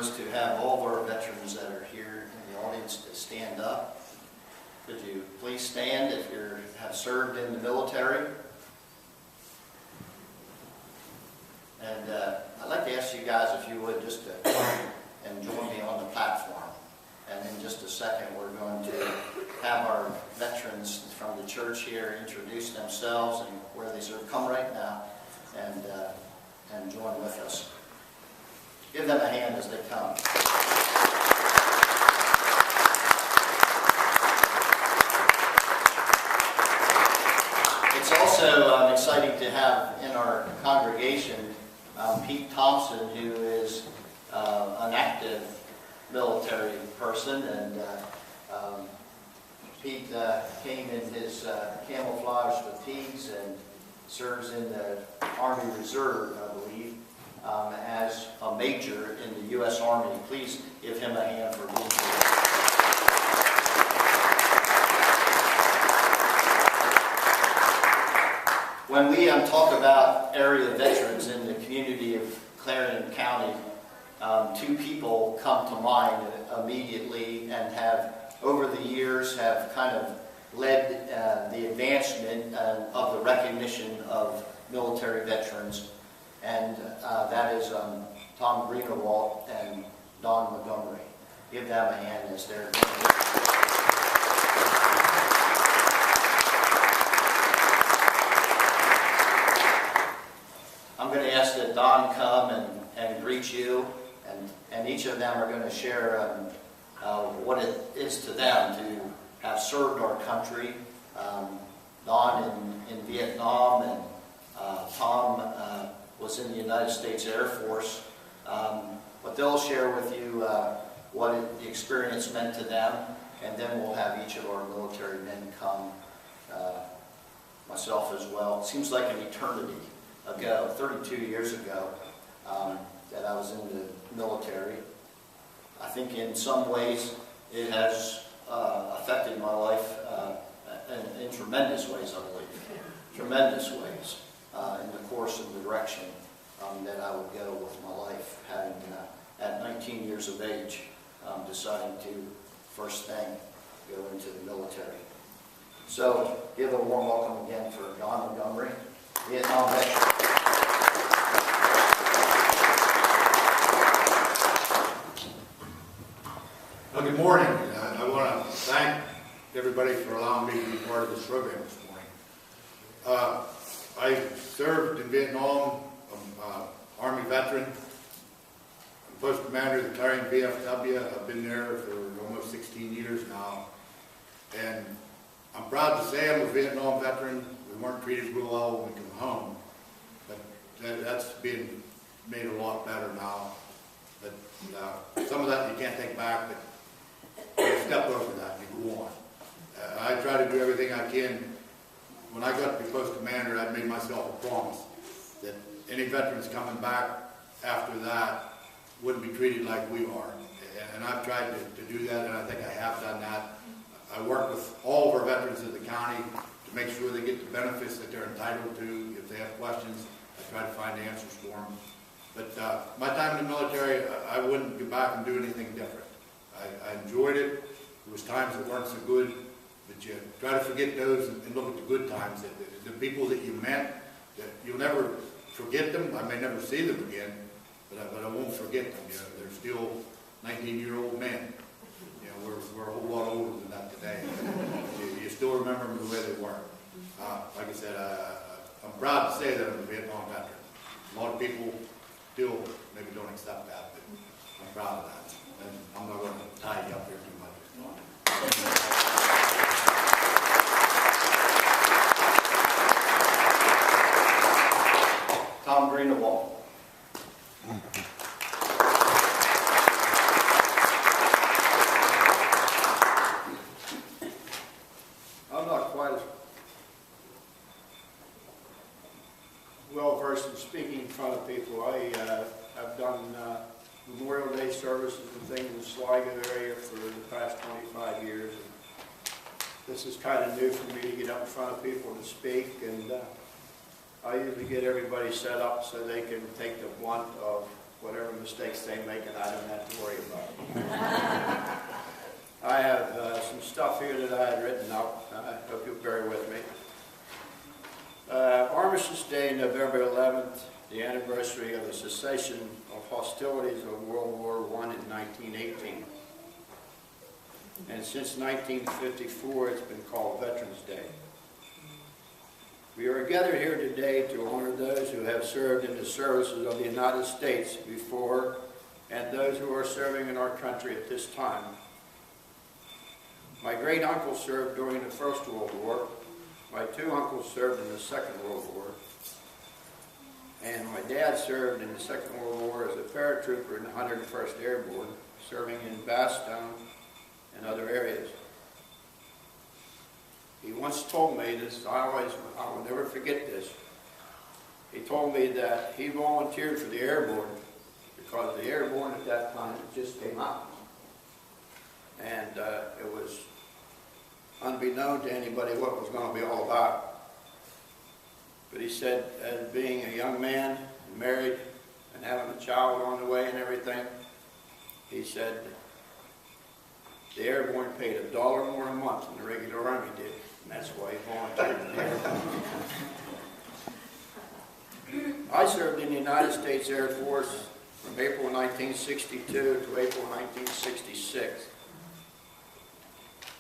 honors to have all of our veterans that are here in the audience to stand up. Could you please stand if you have served in the military? And I'd like to ask you guys if you would just to come and join me on the platform. And in just a second, we're going to have our veterans from the church here introduce themselves and where they serve. Come right now and join with us. Give them a hand as they come. It's also exciting to have in our congregation Pete Thompson, who is an active military person, and Pete came in his camouflage fatigues and serves in the Army Reserve, I believe, as a major in the U.S. Army. Please give him a hand for being here. When we talk about area veterans in the community of Clarendon County, two people come to mind immediately and have, over the years, have kind of led the advancement of the recognition of military veterans, and that is Tom Greenewalt and Don Montgomery. Give them a hand as they're I'm going to ask that Don come and greet you, and each of them are going to share what it is to them to have served our country. Don in Vietnam, and Tom was in the United States Air Force. But they'll share with you what the experience meant to them, and then we'll have each of our military men come, myself as well. It seems like an eternity ago, 32 years ago, that I was in the military. I think in some ways it has affected my life in tremendous ways, I believe. Tremendous ways in the course and the direction that I would go with my life, having at 19 years of age deciding to first thing go into the military. So give a warm welcome again for Don Montgomery, Vietnam veteran. Well, good morning. I want to thank everybody for allowing me to be part of this program this morning. I served in Vietnam. I'm an Army veteran. I'm post commander of the Battalion VFW. I've been there for almost 16 years now. And I'm proud to say I'm a Vietnam veteran. We weren't treated real well when we come home, but that's been made a lot better now. But some of that you can't take back, but you step over that and you go on. I try to do everything I can. When I got to be post commander, I made myself a promise that any veterans coming back after that wouldn't be treated like we are. And I've tried to do that, and I think I have done that. I work with all of our veterans in the county to make sure they get the benefits that they're entitled to. If they have questions, I try to find answers for them. But my time in the military, I wouldn't go back and do anything different. I enjoyed it. There was times that weren't so good, but you try to forget those and look at the good times. The people that you met, that you'll never forget them. I may never see them again, but I won't forget them. You know, they're still 19-year-old men. You know, we're a whole lot older than that today. You still remember them the way they were. Like I said, I'm proud to say that I'm a Vietnam veteran. A lot of people still maybe don't accept that, but I'm proud of that. And I'm not going to tie you up here too much this morning. Tom Greenewalt. I'm not quite as well versed in speaking in front of people. I've done Memorial Day services and things in the Sligo area for the past 25 years. And this is kind of new for me to get up in front of people to speak, and I usually get everybody set up so they can take the blunt of whatever mistakes they make, and I don't have to worry about. I have some stuff here that I had written up. I hope you'll bear with me. Armistice Day, November 11th, the anniversary of the cessation of hostilities of World War I in 1918. And since 1954, it's been called Veterans Day. We are gathered here today to honor those who have served in the services of the United States before and those who are serving in our country at this time. My great uncle served during the First World War. My two uncles served in the Second World War. And my dad served in the Second World War as a paratrooper in the 101st Airborne, serving in Bastogne and other areas. He once told me this, I will never forget this. He told me that he volunteered for the Airborne because the Airborne at that time just came out. And it was unbeknown to anybody what it was going to be all about. But he said, as being a young man, and married, and having a child on the way and everything, he said the Airborne paid $1 more a month than the regular Army did. And that's why he volunteered in the Airborne. I served in the United States Air Force from April 1962 to April 1966.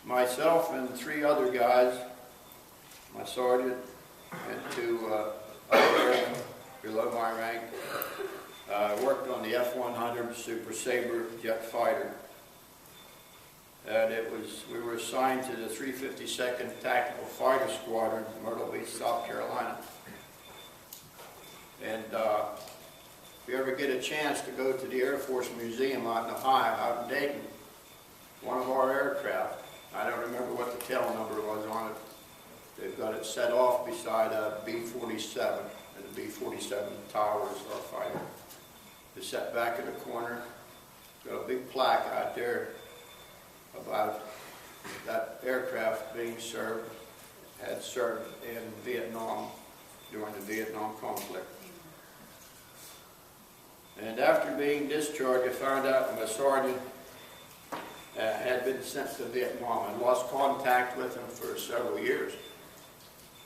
Myself and 3 other guys, my sergeant and 2 other airmen below my rank, worked on the F-100 Super Sabre jet fighter. And we were assigned to the 352nd Tactical Fighter Squadron in Myrtle Beach, South Carolina. And if you ever get a chance to go to the Air Force Museum out in Ohio, out in Dayton, one of our aircraft, I don't remember what the tail number was on it, they've got it set off beside a B-47, and the B-47 Towers, our fighter. It's set back in the corner, got a big plaque out there about that aircraft being had served in Vietnam during the Vietnam conflict. And after being discharged, I found out that my sergeant had been sent to Vietnam and lost contact with him for several years.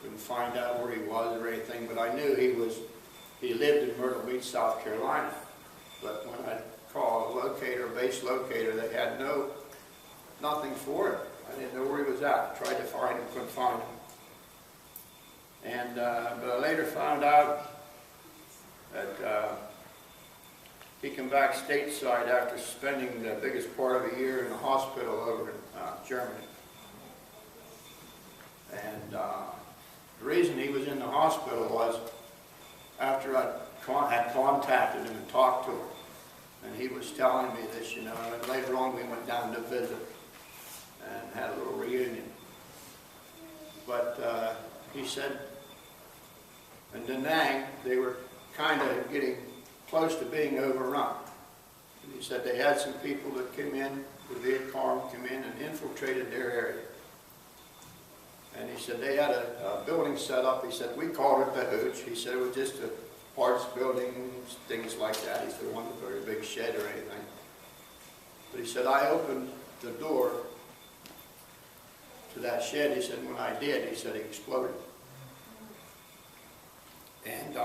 Couldn't find out where he was or anything, but I knew he lived in Myrtle Beach, South Carolina. But when I called a locator, base locator, they had nothing for him. I didn't know where he was at. I tried to find him, couldn't find him. And but I later found out that he came back stateside after spending the biggest part of a year in a hospital over in Germany. And the reason he was in the hospital was after I had contacted him and talked to him, and he was telling me this, you know, and later on we went down to visit and had a little reunion. But he said in Da Nang they were kind of getting close to being overrun. And he said they had some people that came in, the Viet Cong came in and infiltrated their area. And he said they had a building set up. He said, we called it the Hooch. He said it was just a parts building, things like that. He said it wasn't a very big shed or anything. But he said, I opened the door to that shed. He said, when I did, he said it exploded. And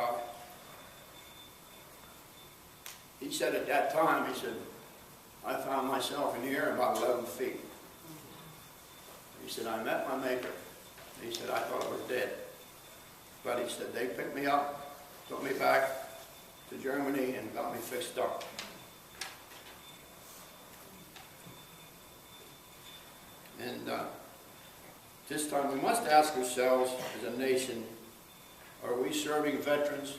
he said at that time, he said, I found myself in the air about 11 feet. He said, I met my maker. He said, I thought I was dead. But he said, they picked me up, took me back to Germany and got me fixed up. And this time we must ask ourselves as a nation, are we serving veterans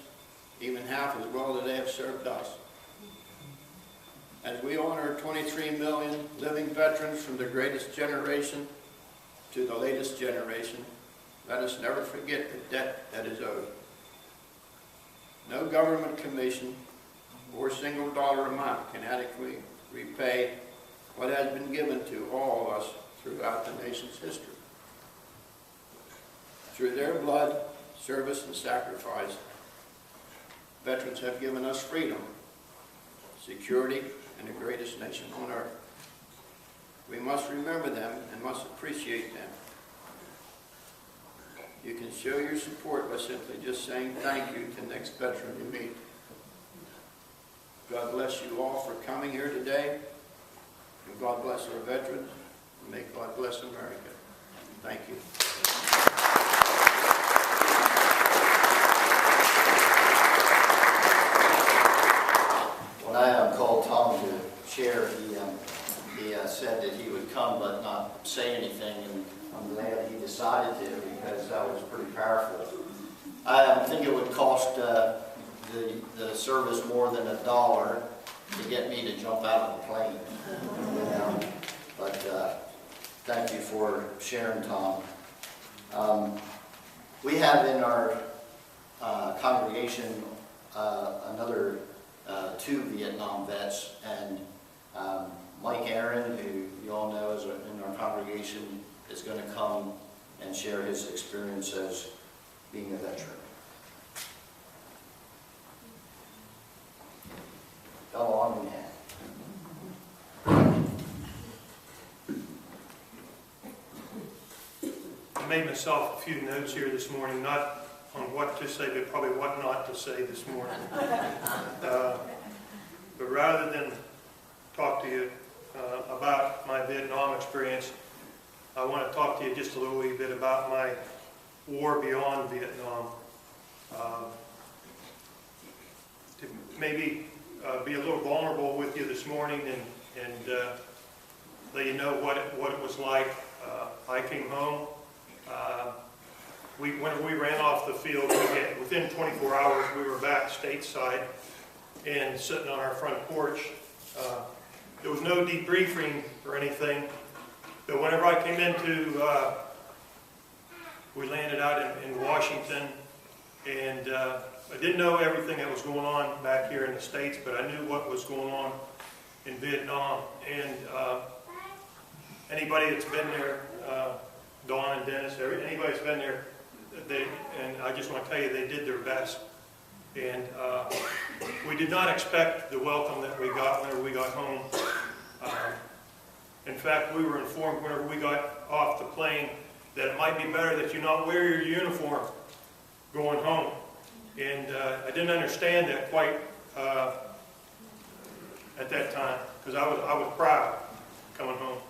even half as well as they have served us? As we honor 23 million living veterans from the greatest generation to the latest generation, let us never forget the debt that is owed. No government commission or single dollar amount can adequately repay what has been given to all of us throughout the nation's history. Through their blood, service, and sacrifice, veterans have given us freedom, security, and the greatest nation on earth. We must remember them and must appreciate them. You can show your support by simply just saying thank you to the next veteran you meet. God bless you all for coming here today. And God bless our veterans. And may God bless America. Thank you. When I called Tom to share, he said that he would come but not say anything, and I'm glad he decided to, because that was pretty powerful. I think it would cost the service more than $1 to get me to jump out of the plane. You know? But thank you for sharing, Tom. We have in our congregation another 2 Vietnam vets, and Mike Aaron, who you all know is in our congregation, is going to come and share his experience as being a veteran. Come on, man. I made myself a few notes here this morning, not on what to say, but probably what not to say this morning. But rather than talk to you about my Vietnam experience, I want to talk to you just a little bit about my war beyond Vietnam. To maybe be a little vulnerable with you this morning and let you know what it was like. I came home. When we ran off the field, within 24 hours we were back stateside and sitting on our front porch. There was no debriefing or anything, but whenever I came into, we landed out in Washington, and I didn't know everything that was going on back here in the States, but I knew what was going on in Vietnam. And anybody that's been there, Dawn and Dennis, anybody that's been there, and I just want to tell you, they did their best. And we did not expect the welcome that we got whenever we got home. In fact, we were informed whenever we got off the plane that it might be better that you not wear your uniform going home. And I didn't understand that quite at that time, because I was proud coming home.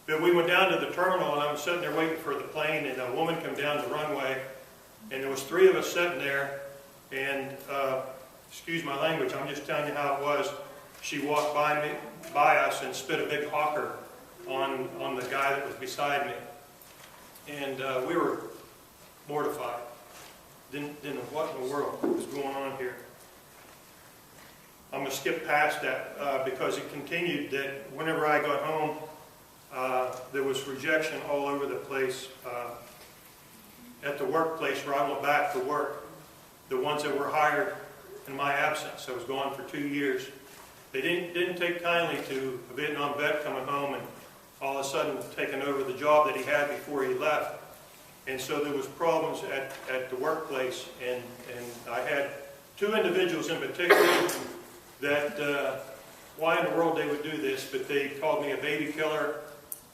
But we went down to the terminal, and I was sitting there waiting for the plane, and a woman came down the runway, and there was 3 of us sitting there, and excuse my language, I'm just telling you how it was. She walked by us and spit a big hawker on the guy that was beside me, and we were mortified. Didn't know what in the world was going on here. I'm going to skip past that because it continued that whenever I got home, there was rejection all over the place. At the workplace where I went back to work, the ones that were hired in my absence, I was gone for 2 years, they didn't take kindly to a Vietnam vet coming home and all of a sudden taking over the job that he had before he left. And so there was problems at the workplace, and I had 2 individuals in particular that, why in the world they would do this, but they called me a baby killer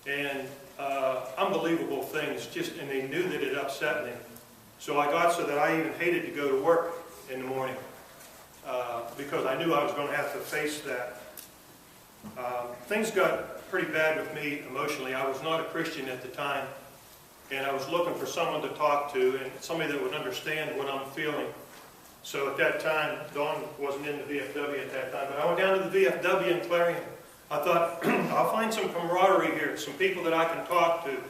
and unbelievable things, and they knew that it upset me. So I got so that I even hated to go to work in the morning because I knew I was going to have to face that. Things got pretty bad with me emotionally. I was not a Christian at the time, and I was looking for someone to talk to and somebody that would understand what I'm feeling. So at that time, Dawn wasn't in the VFW at that time, but I went down to the VFW in Clarion. I thought, I'll find some camaraderie here, some people that I can talk to,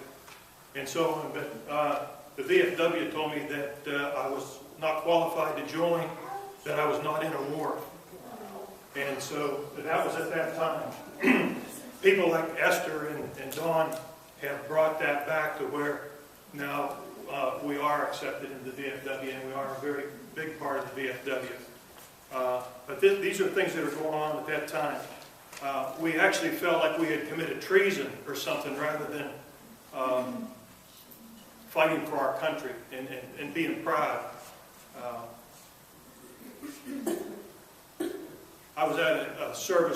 and so on. But the VFW told me that I was not qualified to join, that I was not in a war. And so that was at that time. People like Esther and Dawn have brought that back to where now we are accepted in the VFW, and we are a very big part of the VFW. But these are things that are going on at that time. We actually felt like we had committed treason or something rather than fighting for our country and being proud. I was at a service